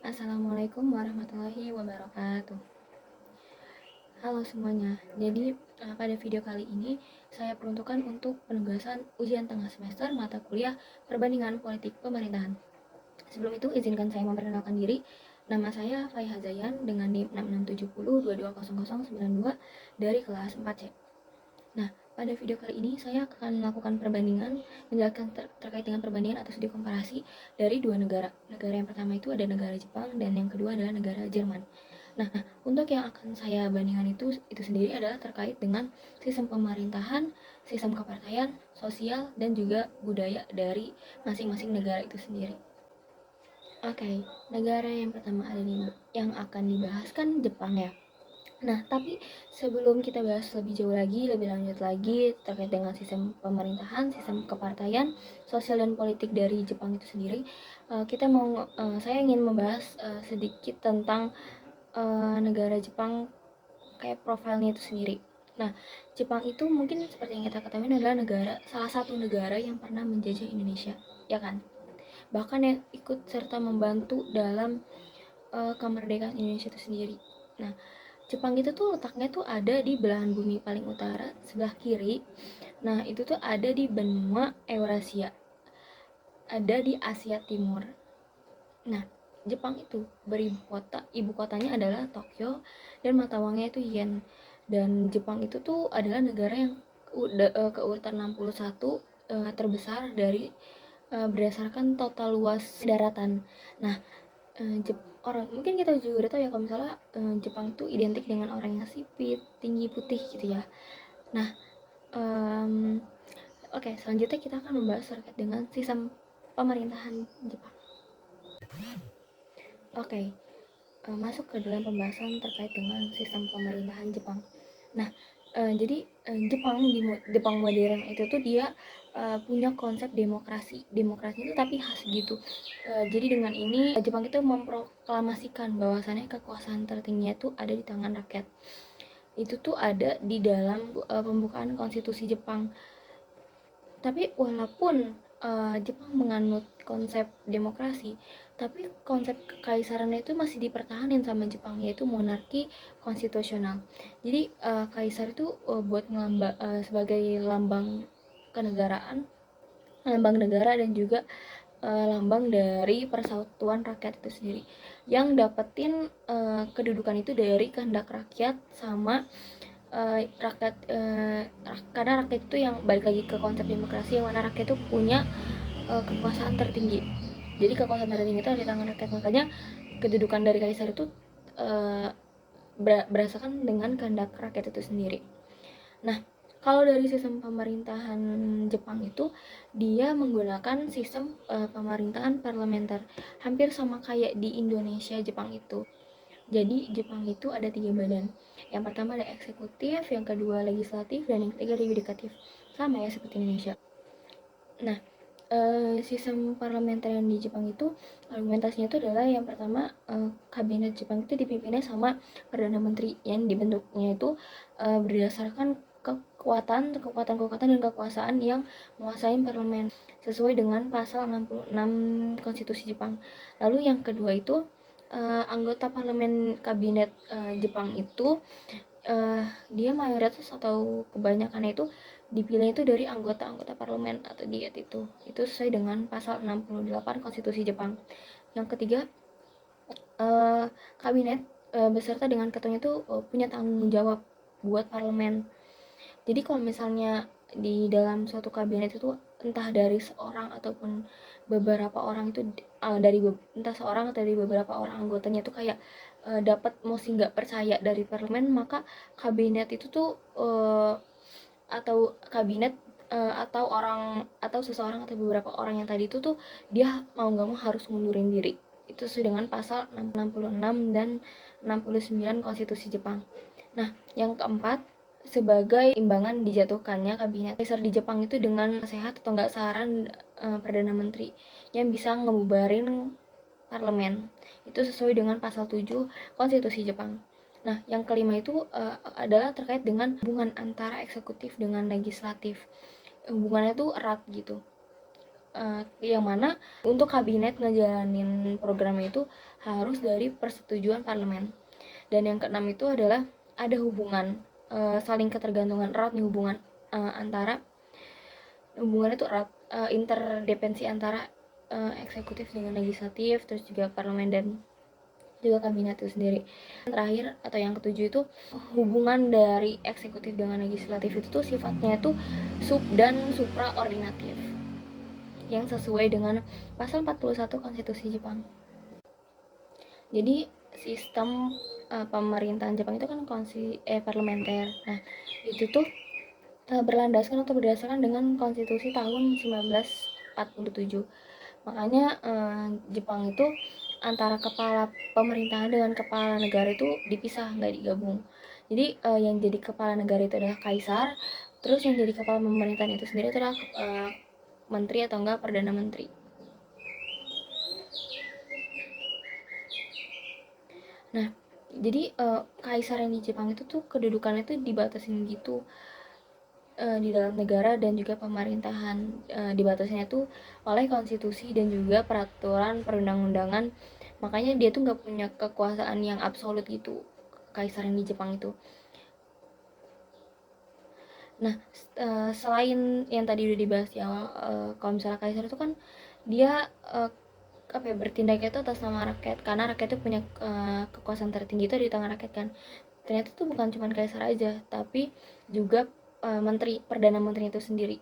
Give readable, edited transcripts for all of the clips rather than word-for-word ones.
Assalamualaikum warahmatullahi wabarakatuh. Halo semuanya. Jadi pada video kali ini saya peruntukkan untuk penugasan ujian tengah semester mata kuliah Perbandingan Politik Pemerintahan. Sebelum itu izinkan saya memperkenalkan diri. Nama saya Faiha Zayan dengan NIM 6670220092 dari kelas 4C. Nah, pada video kali ini saya akan melakukan perbandingan, menjelaskan terkait dengan perbandingan atau studi komparasi dari dua negara. Negara yang pertama itu ada negara Jepang dan yang kedua adalah negara Jerman. Nah, untuk yang akan saya bandingkan itu sendiri adalah terkait dengan sistem pemerintahan, sistem kepartaian, sosial, dan juga budaya dari masing-masing negara itu sendiri. Oke, negara yang pertama yang akan dibahas kan Jepang ya. Nah, tapi sebelum kita bahas lebih jauh lagi, lebih lanjut lagi terkait dengan sistem pemerintahan, sistem kepartaian, sosial dan politik dari Jepang itu sendiri, saya ingin membahas sedikit tentang negara Jepang kayak profilnya itu sendiri. Nah, Jepang itu mungkin seperti yang kita ketahui adalah salah satu negara yang pernah menjajah Indonesia, ya kan? Bahkan yang ikut serta membantu dalam kemerdekaan Indonesia itu sendiri. Nah, Jepang itu tuh letaknya tuh ada di belahan bumi paling utara sebelah kiri. Nah, itu tuh ada di benua Eurasia. Ada di Asia Timur. Nah, Jepang itu ibu kotanya adalah Tokyo dan mata uangnya itu yen. Dan Jepang itu tuh adalah negara yang keurutan 61 terbesar dari berdasarkan total luas daratan. Nah, orang mungkin kita juga udah tahu ya kalau misalnya Jepang itu identik dengan orang yang sipit, tinggi, putih gitu ya. Nah, oke, selanjutnya kita akan membahas terkait dengan sistem pemerintahan Jepang. Oke, masuk ke dalam pembahasan terkait dengan sistem pemerintahan Jepang. Nah, jadi Jepang modern itu tuh dia punya konsep demokrasi itu tapi khas gitu. Jadi dengan ini Jepang itu memproklamasikan bahwasannya kekuasaan tertingginya itu ada di tangan rakyat. Itu tuh ada di dalam pembukaan konstitusi Jepang. Tapi walaupun Jepang menganut konsep demokrasi, tapi konsep kekaisarannya itu masih dipertahankan sama Jepang, yaitu monarki konstitusional. Jadi kaisar itu buat sebagai lambang kenegaraan, lambang negara dan juga lambang dari persatuan rakyat itu sendiri, yang dapetin kedudukan itu dari kehendak rakyat sama rakyat karena rakyat itu yang balik lagi ke konsep demokrasi yang mana rakyat itu punya kekuasaan tertinggi. Jadi kekuasaan tertinggi itu ada di tangan rakyat, makanya kedudukan dari kaisar itu berdasarkan dengan kehendak rakyat itu sendiri. Nah, kalau dari sistem pemerintahan Jepang itu dia menggunakan sistem pemerintahan parlementer, hampir sama kayak di Indonesia Jepang itu. Jadi Jepang itu ada 3 badan. Yang pertama ada eksekutif, yang kedua legislatif, dan yang ketiga ada yudikatif. Sama ya seperti Indonesia. Nah, sistem parlementer yang di Jepang itu argumentasinya itu adalah yang pertama kabinet Jepang itu dipimpinnya sama perdana menteri yang dibentuknya itu berdasarkan kekuatan dan kekuasaan yang menguasai parlemen sesuai dengan pasal 66 konstitusi Jepang. Lalu yang kedua itu anggota parlemen kabinet Jepang itu dia mayoritas atau kebanyakannya itu dipilih itu dari anggota-anggota parlemen atau diet itu sesuai dengan pasal 68 konstitusi Jepang. Yang ketiga kabinet beserta dengan ketuanya itu punya tanggung jawab buat parlemen. Jadi kalau misalnya di dalam suatu kabinet itu entah dari seorang ataupun beberapa orang itu entah seorang atau dari beberapa orang anggotanya itu kayak dapat mosi nggak percaya dari parlemen, maka kabinet itu tuh atau kabinet atau seseorang atau beberapa orang yang tadi itu tuh dia mau nggak mau harus mundurin diri. Itu sesuai dengan pasal 66 dan 69 konstitusi Jepang. Nah, yang keempat, sebagai imbangan dijatuhkannya kabinet kaisar di Jepang itu dengan sehat atau nggak saran perdana menteri yang bisa ngebubarin parlemen. Itu sesuai dengan pasal 7 konstitusi Jepang. Nah, yang kelima itu adalah terkait dengan hubungan antara eksekutif dengan legislatif. Hubungannya tuh erat gitu. yang mana untuk kabinet ngejalanin programnya itu harus dari persetujuan parlemen. Dan yang keenam itu adalah ada hubungan saling ketergantungan erat nih, antara hubungannya itu erat, interdependensi antara eksekutif dengan legislatif, terus juga parlemen dan juga kabinet itu sendiri. Yang terakhir atau yang ketujuh itu hubungan dari eksekutif dengan legislatif itu tuh sifatnya itu sub dan supraordinatif yang sesuai dengan pasal 41 konstitusi Jepang. Jadi sistem pemerintahan Jepang itu kan parlementer. Nah, itu tuh berlandaskan atau berdasarkan dengan konstitusi tahun 1947. Makanya Jepang itu antara kepala pemerintahan dengan kepala negara itu dipisah, nggak digabung. Jadi yang jadi kepala negara itu adalah kaisar, terus yang jadi kepala pemerintahan itu sendiri adalah menteri atau enggak perdana menteri. Nah, jadi kaisar yang di Jepang itu tuh kedudukannya tuh dibatasin gitu di dalam negara, dan juga pemerintahan dibatasinya tuh oleh konstitusi dan juga peraturan perundang-undangan. Makanya dia tuh nggak punya kekuasaan yang absolut gitu, kaisar yang di Jepang itu. Nah, selain yang tadi udah dibahas di awal, kalau misalnya kaisar itu kan dia bertindaknya itu atas nama rakyat, karena rakyat itu punya kekuasaan tertinggi itu di tangan rakyat kan. Ternyata itu bukan cuma kaisar aja, tapi juga perdana menteri itu sendiri.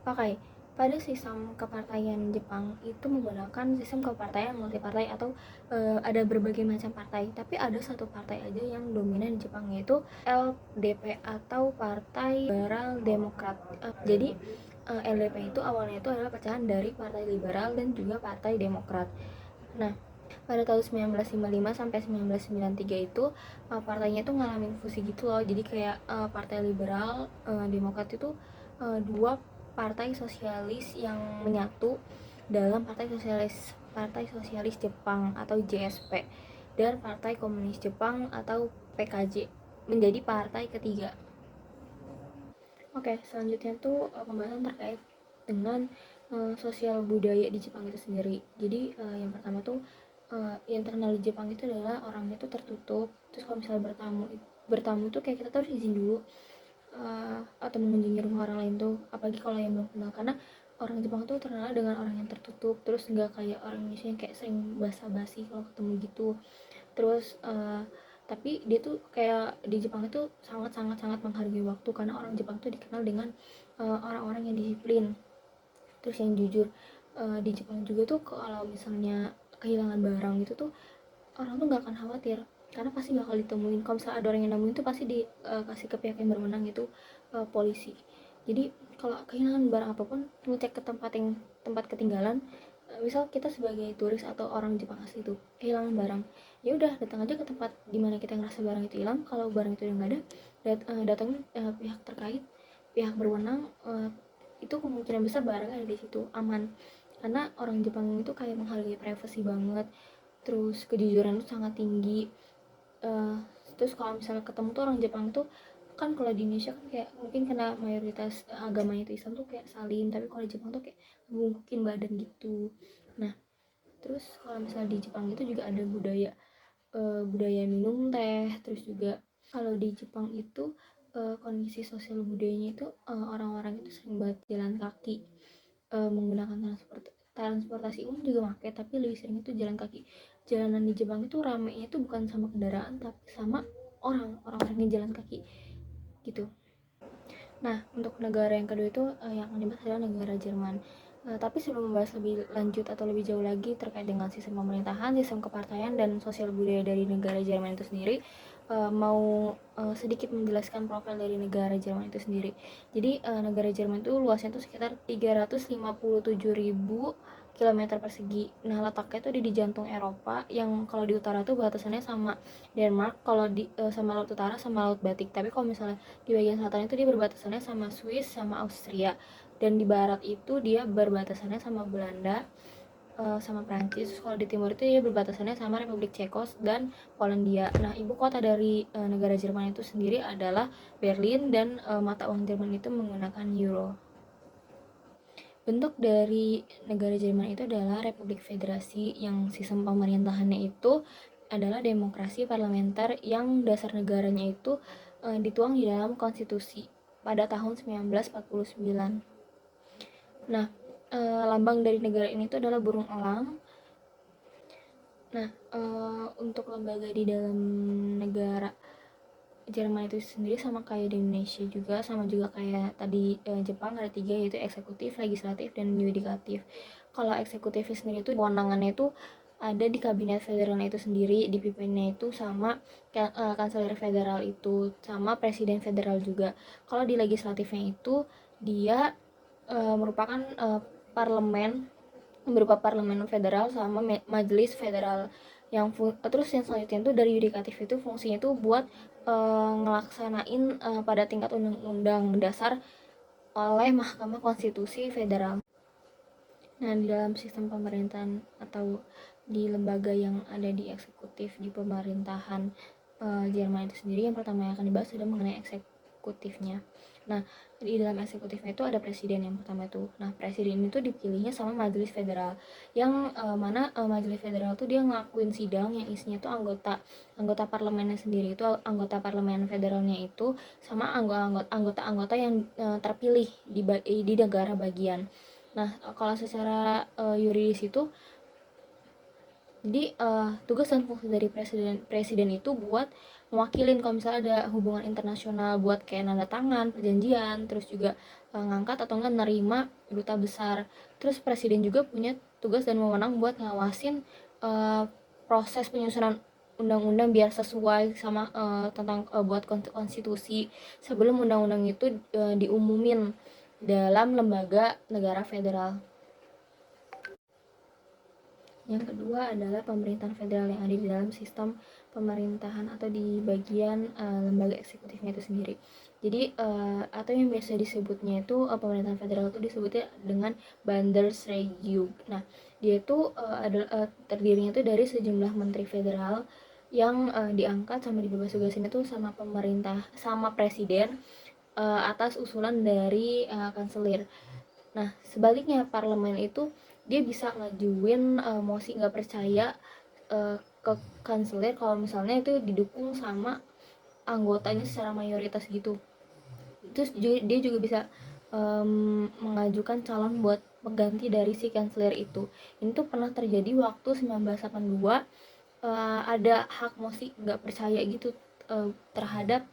Oke, pada sistem kepartaian Jepang itu menggunakan sistem kepartaian multipartai atau ada berbagai macam partai, tapi ada satu partai aja yang dominan di Jepang, yaitu LDP atau Partai Liberal Demokrat. Jadi LDP itu awalnya itu adalah pecahan dari Partai Liberal dan juga Partai Demokrat. Nah, pada tahun 1955 sampai 1993 itu partainya tuh ngalamin fusi gitu loh. Jadi kayak Partai Liberal, Demokrat itu dua partai sosialis yang menyatu dalam Partai Sosialis Jepang atau JSP, dan Partai Komunis Jepang atau PKJ menjadi partai ketiga. Oke, selanjutnya tuh pembahasan terkait dengan sosial budaya di Jepang itu sendiri. Jadi yang pertama tuh yang terkenal di Jepang itu adalah orangnya tuh tertutup. Terus kalau misalnya bertamu tuh kayak kita tuh harus izin dulu atau mengunjungi rumah orang lain tuh, apalagi kalau yang belum kenal, karena orang Jepang tuh terkenal dengan orang yang tertutup. Terus nggak kayak orang Indonesia yang kayak sering basa-basi kalau ketemu gitu. Terus tapi dia tuh kayak di Jepang itu sangat menghargai waktu, karena orang Jepang tuh dikenal dengan orang-orang yang disiplin, terus yang jujur. Di Jepang juga tuh kalau misalnya kehilangan barang gitu tuh orang tuh nggak akan khawatir, karena pasti bakal ditemuin. Kalau misalnya ada orang yang nemuin tuh pasti dikasih ke pihak yang berwenang, itu polisi. Jadi kalau kehilangan barang apapun, ngecek ke tempat ketinggalan. Misal kita sebagai turis atau orang Jepang asli tuh kehilangan barang, ya udah datang aja ke tempat dimana kita ngerasa barang itu hilang. Kalau barang itu udah nggak ada, datangin pihak terkait, pihak berwenang. Itu kemungkinan besar barang ada di situ aman, karena orang Jepang itu kayak menghargai privasi banget, terus kejujuran itu sangat tinggi. Terus kalau misalnya ketemu tuh orang Jepang tuh kan, kalau di Indonesia kan kayak mungkin karena mayoritas agamanya itu Islam tuh kayak salim, tapi kalau di Jepang tuh kayak mungkin badan gitu. Nah, terus kalau misalnya di Jepang itu juga ada budaya minum teh. Terus juga kalau di Jepang itu kondisi sosial budayanya itu orang-orang itu sering banget jalan kaki, menggunakan transportasi umum juga pakai, tapi lebih sering itu jalan kaki. Jalanan di Jepang itu ramenya itu bukan sama kendaraan, tapi sama orang-orang yang jalan kaki gitu. Nah, untuk negara yang kedua itu yang akan dibahas adalah negara Jerman. Tapi sebelum membahas lebih lanjut atau lebih jauh lagi terkait dengan sistem pemerintahan, sistem kepartaian, dan sosial budaya dari negara Jerman itu sendiri, mau sedikit menjelaskan profil dari negara Jerman itu sendiri. Jadi negara Jerman itu luasnya itu sekitar 357.000 km persegi. Nah, letaknya itu di jantung Eropa, yang kalau di utara tuh batasannya sama Denmark, kalau sama laut utara sama laut Baltik. Tapi kalau misalnya di bagian selatan itu dia berbatasannya sama Swiss sama Austria, dan di barat itu dia berbatasannya sama Belanda sama Prancis. Kalau di timur itu dia berbatasannya sama Republik Cekos dan Polandia. Nah, ibu kota dari negara Jerman itu sendiri adalah Berlin, dan mata uang Jerman itu menggunakan euro. Bentuk dari negara Jerman itu adalah Republik Federasi yang sistem pemerintahannya itu adalah demokrasi parlementer yang dasar negaranya itu dituang di dalam konstitusi pada tahun 1949. Nah, lambang dari negara ini itu adalah burung elang. Nah, untuk lembaga di dalam negara Jerman itu sendiri sama kayak di Indonesia juga, sama juga kayak tadi Jepang ada 3, yaitu eksekutif, legislatif, dan yudikatif. Kalau eksekutif sendiri itu kewenangannya itu ada di kabinet federalnya itu sendiri, dipimpinnya itu sama kanselir federal itu, sama presiden federal juga. Kalau di legislatifnya itu dia merupakan parlemen, berupa parlemen federal sama majelis federal. Terus yang selanjutnya itu dari yudikatif itu fungsinya itu buat ngelaksanain pada tingkat undang-undang dasar oleh Mahkamah Konstitusi Federal. Nah, di dalam sistem pemerintahan atau di lembaga yang ada di eksekutif di pemerintahan Jerman itu sendiri, yang pertama yang akan dibahas adalah mengenai eksekutifnya. Nah, di dalam eksekutifnya itu ada presiden yang pertama itu. Nah, presiden itu dipilihnya sama majelis federal, yang mana majelis federal itu dia ngelakuin sidang yang isinya itu anggota parlemennya sendiri, itu anggota parlemen federalnya itu sama anggota-anggota yang terpilih di negara bagian. Nah, kalau secara yuridis itu, jadi tugas dan fungsi dari presiden itu buat mewakilin kalau misalnya ada hubungan internasional, buat kayak nanda tangan perjanjian, terus juga ngangkat atau enggak nerima duta besar. Terus presiden juga punya tugas dan wewenang buat ngawasin proses penyusunan undang-undang biar sesuai sama tentang buat konstitusi sebelum undang-undang itu diumumin dalam lembaga negara federal. Yang kedua adalah pemerintahan federal yang ada di dalam sistem pemerintahan atau di bagian lembaga eksekutifnya itu sendiri. Jadi atau yang biasa disebutnya itu pemerintahan federal itu disebutnya dengan Bundesregierung. Nah, dia itu terdirinya itu dari sejumlah menteri federal yang diangkat sama dibebas tugasin itu sama pemerintah sama presiden atas usulan dari kanselir. Nah, sebaliknya parlemen itu dia bisa ngajuin mosi nggak percaya ke kanselir kalau misalnya itu didukung sama anggotanya secara mayoritas gitu. Terus dia juga bisa mengajukan calon buat pengganti dari si kanselir itu. Ini tuh pernah terjadi waktu 1982, ada hak mosi nggak percaya gitu terhadap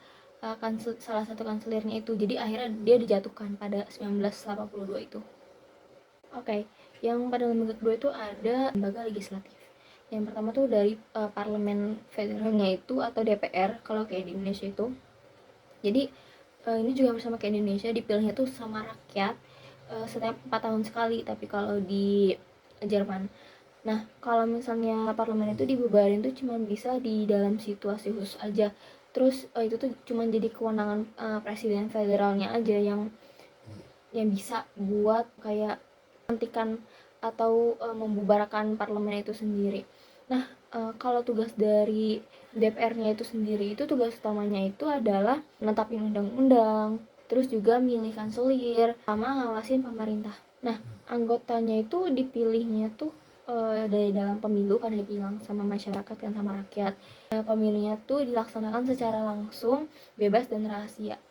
salah satu kanselirnya itu. Jadi akhirnya dia dijatuhkan pada 1982 itu. Oke, yang pada lembaga kedua itu ada lembaga legislatif. Yang pertama tuh dari parlemen federalnya itu atau DPR kalau kayak di Indonesia itu. Jadi ini juga bersama kayak di Indonesia, dipilihnya tuh sama rakyat setiap 4 tahun sekali, tapi kalau di Jerman. Nah, kalau misalnya parlemen itu dibubarin tuh cuma bisa di dalam situasi khusus aja. Terus itu tuh cuma jadi kewenangan presiden federalnya aja yang bisa buat kayak menghentikan atau membubarkan parlemen itu sendiri. Nah, kalau tugas dari DPR-nya itu sendiri, itu tugas utamanya itu adalah menetapin undang-undang, terus juga milih kanselir, sama ngawasin pemerintah. Nah, anggotanya itu dipilihnya tuh dari dalam pemilu, kan dibilang sama masyarakat kan, sama rakyat. Pemilunya tuh dilaksanakan secara langsung, bebas dan rahasia.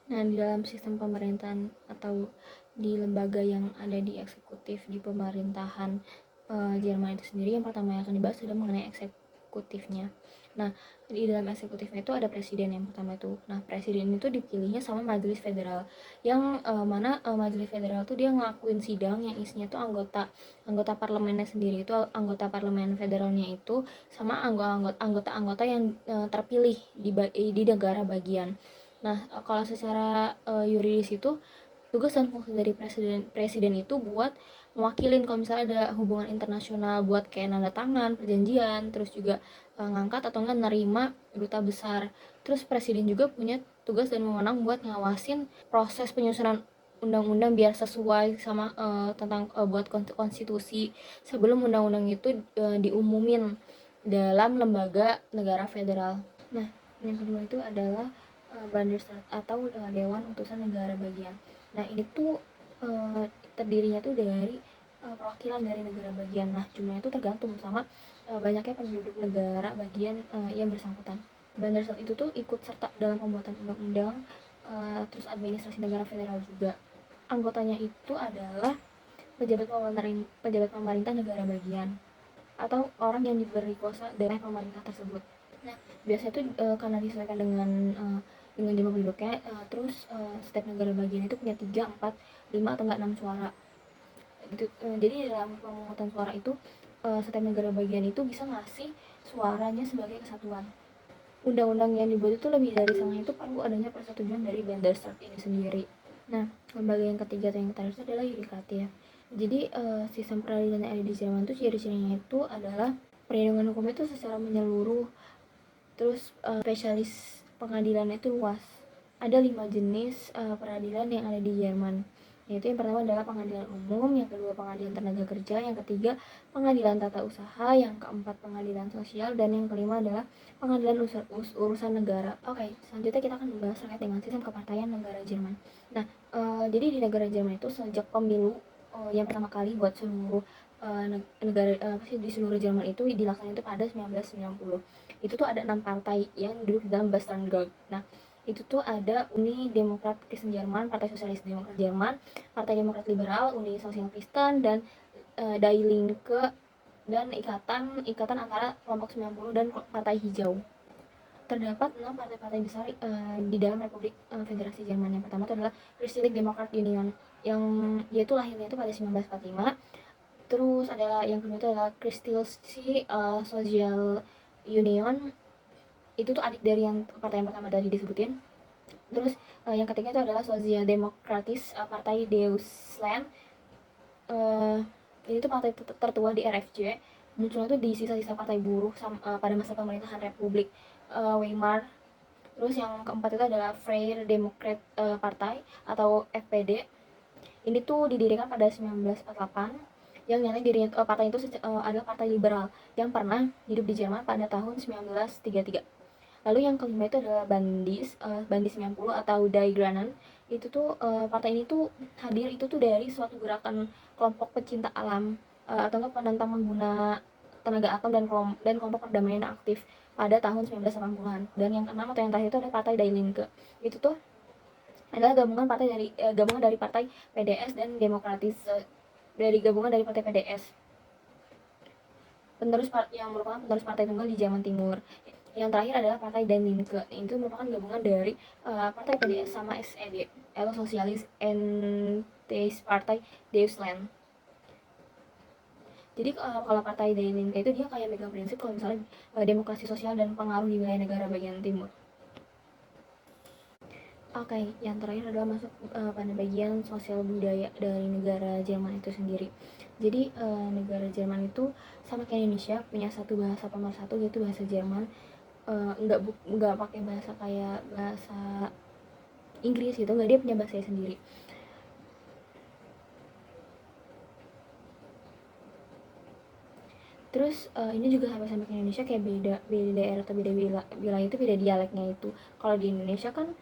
Nah, di dalam sistem pemerintahan atau di lembaga yang ada di eksekutif di pemerintahan Jerman itu sendiri, yang pertama yang akan dibahas adalah mengenai eksekutifnya. Nah, di dalam eksekutifnya itu ada presiden yang pertama itu. Nah, presiden itu dipilihnya sama majelis federal, yang mana majelis federal itu dia ngelakuin sidang yang isinya tuh anggota parlemennya sendiri, itu anggota parlemen federalnya itu sama anggota-anggota yang terpilih di negara bagian. Nah, kalau secara yuridis itu tugas dan fungsi dari presiden itu buat mewakilin kalau misalnya ada hubungan internasional, buat kayak nanda tangan perjanjian, terus juga ngangkat atau enggak nerima duta besar. Terus presiden juga punya tugas dan wewenang buat ngawasin proses penyusunan undang-undang biar sesuai sama tentang buat konstitusi sebelum undang-undang itu diumumin dalam lembaga negara federal. Nah, yang kedua itu adalah Bundesrat atau Dewan Utusan Negara Bagian. Nah, ini tuh terdirinya tuh dari perwakilan dari negara bagian. Nah, jumlahnya itu tergantung sama banyaknya penduduk negara bagian yang bersangkutan. Bandersnatch itu tuh ikut serta dalam pembuatan undang-undang, terus administrasi negara federal juga. Anggotanya itu adalah pejabat pemerintah negara bagian atau orang yang diberi kuasa dari pemerintah tersebut. Nah, biasanya itu karena disesuaikan dengan jumlah penduduknya, terus setiap negara bagian itu punya 3, 4, 5 atau enggak 6 suara. Jadi dalam pemungutan suara itu setiap negara bagian itu bisa ngasih suaranya sebagai kesatuan. Undang-undang yang dibuat itu lebih dari sana itu perlu adanya persetujuan dari Bundestag ini sendiri. Nah, lembaga yang ketiga atau yang terakhir adalah yudikatif. Jadi sistem peradilan yang ada di Jerman itu ciri-cirinya itu adalah perlindungan hukum itu secara menyeluruh, terus spesialis pengadilannya itu luas. Ada 5 jenis peradilan yang ada di Jerman, yaitu yang pertama adalah pengadilan umum, yang kedua pengadilan tenaga kerja, yang ketiga pengadilan tata usaha, yang keempat pengadilan sosial, dan yang kelima adalah pengadilan urusan negara. Oke, selanjutnya kita akan membahas terkait dengan sistem kepartaian negara Jerman. Nah, jadi di negara Jerman itu sejak pemilu yang pertama kali buat seluruh negara di seluruh Jerman itu dilaksanakan itu pada 1990. Itu tuh ada 6 partai yang duduk di dalam Bundestag. Nah, itu tuh ada Uni Demokrat Kristen Jerman, Partai Sosialis Demokrat Jerman, Partai Demokrat Liberal, Uni Sosial Kristen, dan Die Linke, dan ikatan antara kelompok 90 dan Partai Hijau. Terdapat 6 partai-partai besar di dalam Republik Federasi Jerman. Yang pertama itu adalah Christlich Democrat Union, yang yaitu lahirnya itu pada 1945. Terus ada yang kedua itu adalah Christliche Social Union, itu tuh adik dari yang partai yang pertama tadi disebutin. Terus yang ketiga itu adalah Sosial Demokratis Partai Deutschland. Ini tuh partai tertua di RFJ, munculnya tuh di sisa-sisa partai buruh pada masa pemerintahan Republik Weimar. Terus yang keempat itu adalah Freie Demokrat Partai atau FPD. Ini tuh didirikan pada 1948, yang nyatanya dirinya partai itu adalah partai liberal yang pernah hidup di Jerman pada tahun 1933. Lalu yang kelima itu adalah Bandis 90 atau Die Grünen. Itu tuh partai ini tuh hadir itu tuh dari suatu gerakan kelompok pecinta alam atau enggak penentang mengguna tenaga atom dan kelompok perdamaian aktif pada tahun 1980-an. Dan yang keenam atau yang terakhir itu ada Partai Die Linke. Itu tuh adalah gabungan dari partai PDS dan Demokratis, dari gabungan dari partai PDS, yang merupakan penerus partai tunggal di Jerman Timur. Yang terakhir adalah partai Die Linke, itu merupakan gabungan dari partai PDS sama SED atau Sosialis Partai Deutschland. Jadi kalau partai Die Linke itu dia kayak megang prinsip kalau misalnya demokrasi sosial dan pengaruh di wilayah negara bagian timur. Oke, yang terakhir adalah masuk pada bagian sosial budaya dari negara Jerman itu sendiri. Jadi negara Jerman itu sama kayak Indonesia punya satu bahasa pemersatu, yaitu bahasa Jerman. Nggak pakai bahasa kayak bahasa Inggris gitu, nggak, dia punya bahasanya sendiri. Terus ini juga sama-sama kayak Indonesia, kayak beda daerah atau beda wilayah itu beda dialeknya itu. Kalau di Indonesia kan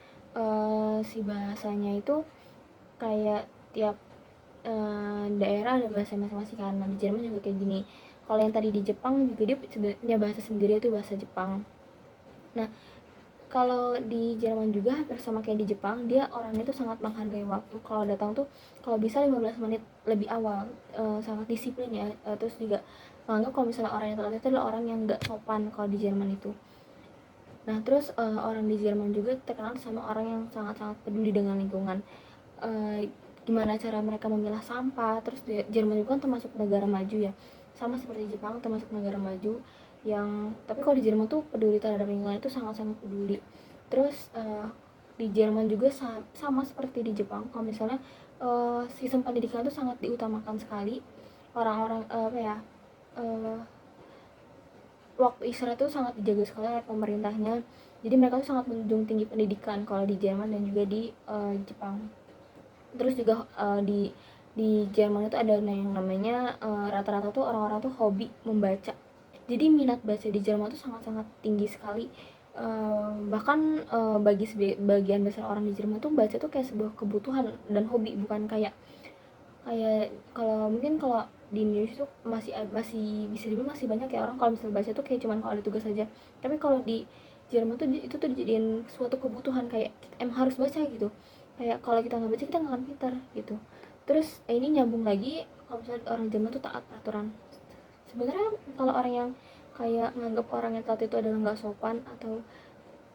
si bahasanya itu kayak tiap daerah ada bahasa masing-masing kan. Nah, di Jerman juga kayak gini. Kalau yang tadi di Jepang juga dia punya bahasa sendiri, itu bahasa Jepang. Nah, kalau di Jerman juga hampir sama kayak di Jepang, dia orangnya tuh sangat menghargai waktu. Kalau datang tuh kalau bisa 15 menit lebih awal, sangat disiplin ya. Terus juga menganggap kalau misalnya orang yang telat itu adalah orang yang nggak sopan kalau di Jerman itu. Nah, terus orang di Jerman juga terkenal sama orang yang sangat-sangat peduli dengan lingkungan. Gimana cara mereka memilah sampah. Terus Jerman juga kan termasuk negara maju ya, sama seperti Jepang termasuk negara maju yang, tapi kalau di Jerman tuh peduli terhadap lingkungan itu sangat-sangat peduli. Terus di Jerman juga sama seperti di Jepang, kalau misalnya sistem pendidikan itu sangat diutamakan sekali. Orang-orang waktu istirahat itu sangat dijaga sekali oleh pemerintahnya. Jadi mereka tuh sangat menjunjung tinggi pendidikan kalau di Jerman dan juga di Jepang. Terus juga di Jerman itu ada yang namanya rata-rata tuh orang-orang tuh hobi membaca. Jadi minat baca di Jerman tuh sangat-sangat tinggi sekali. Bahkan bagi sebagian besar orang di Jerman tuh baca tuh kayak sebuah kebutuhan dan hobi, bukan kayak kayak kalau mungkin kalau di Indonesia tuh masih bisa dibilang masih banyak ya orang kalau misalnya baca tuh kayak cuman kalau ada tugas saja, tapi kalau di Jerman tuh itu tuh dijadiin suatu kebutuhan, kayak emang harus baca gitu, kayak kalau kita nggak baca kita nggak akan pintar gitu. Terus ini nyambung lagi, kalau misalnya orang Jerman tuh taat peraturan. Sebenarnya kalau orang yang kayak nganggap orang yang taat itu adalah nggak sopan atau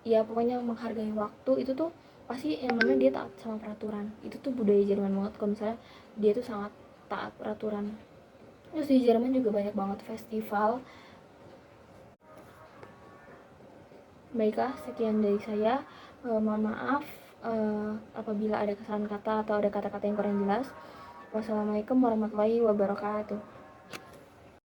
ya pokoknya menghargai waktu, itu tuh pasti yang namanya dia taat sama peraturan. Itu tuh budaya Jerman banget kalau misalnya dia tuh sangat taat peraturan. Terus di Jerman juga banyak banget festival. Baiklah, sekian dari saya. Mohon maaf apabila ada kesalahan kata atau ada kata-kata yang kurang jelas. Wassalamualaikum warahmatullahi wabarakatuh.